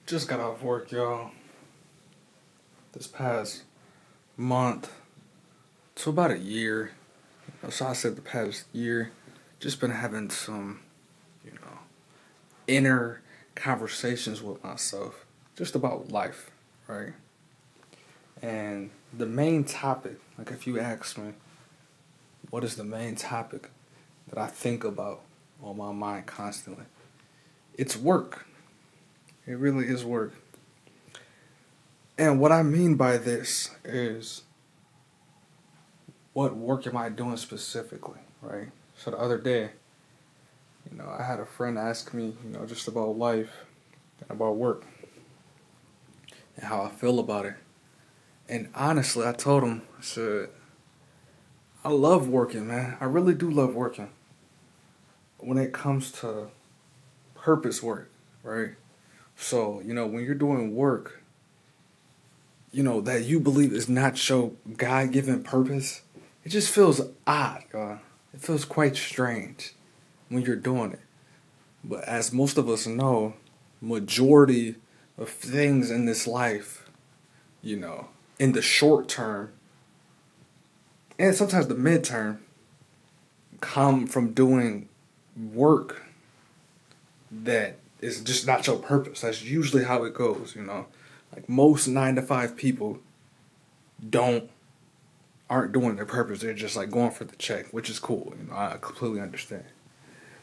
Just got off work, y'all. This past month to about a year. So I said the past year, just been having some, inner conversations with myself, just about life, right? And the main topic, like if you ask me, what is the main topic that I think about on my mind constantly? It's work. It really is work. And what I mean by this is, what work am I doing specifically, right? So the other day, I had a friend ask me, just about life and about work and how I feel about it. And honestly, I told him, I said, I love working, man. I really do love working. When it comes to purpose work, right? So, when you're doing work, that you believe is not your God-given purpose, it just feels odd, God. It feels quite strange when you're doing it. But as most of us know, majority of things in this life, in the short term, and sometimes the midterm, come from doing work that is just not your purpose. That's usually how it goes, Like most 9 to 5 people aren't doing their purpose. They're just like going for the check, which is cool. I completely understand.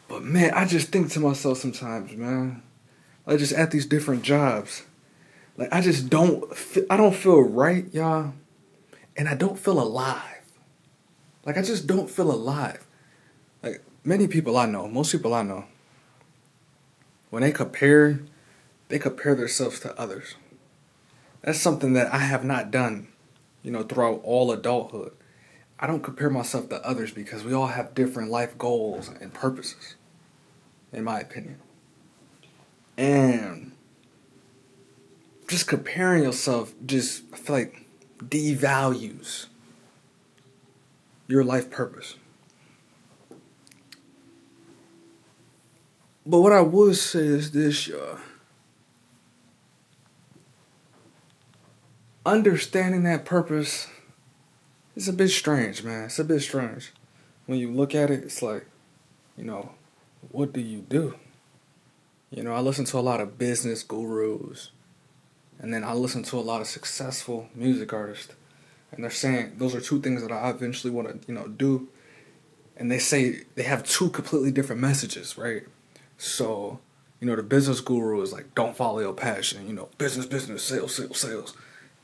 But man, I just think to myself sometimes, man, like just at these different jobs, like I don't feel right, y'all, and I don't feel alive. Like I just don't feel alive. Like many people I know, most people I know, when they compare themselves to others. That's something that I have not done, throughout all adulthood. I don't compare myself to others because we all have different life goals and purposes, in my opinion. And just comparing yourself I feel like devalues your life purpose. But what I would say is this, y'all. Understanding that purpose is a bit strange, man. It's a bit strange. When you look at it, it's like, what do you do? I listen to a lot of business gurus, and then I listen to a lot of successful music artists, and they're saying those are two things that I eventually want to, do. And they say they have two completely different messages, right? So, the business guru is like, don't follow your passion, business, business, sales, sales, sales.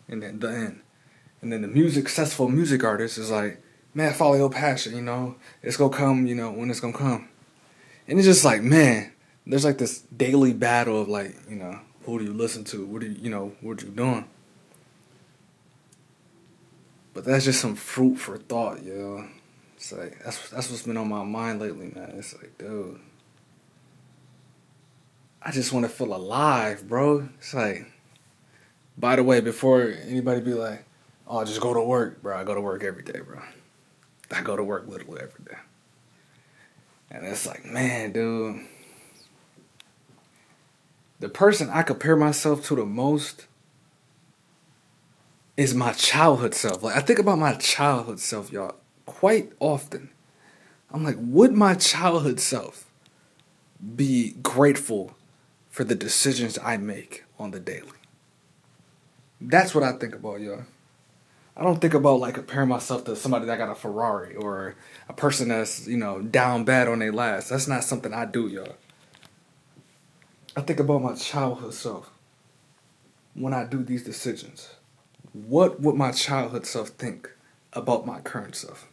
And then the successful music artist is like, man, follow your passion, it's gonna come, when it's gonna come. And it's just like, man, there's like this daily battle of like, who do you listen to? What are you doing? But that's just some fruit for thought, yo. It's like, that's what's been on my mind lately, man. It's like, dude, I just want to feel alive, bro. It's like, by the way, before anybody be like, oh, just go to work, bro. I go to work every day, bro. I go to work literally every day. And it's like, man, dude. The person I compare myself to the most is my childhood self. Like, I think about my childhood self, y'all, quite often. I'm like, would my childhood self be grateful for the decisions I make on the daily? That's what I think about, y'all. I don't think about like comparing myself to somebody that got a Ferrari or a person that's, down bad on their last. That's not something I do, y'all. I think about my childhood self when I do these decisions. What would my childhood self think about my current self?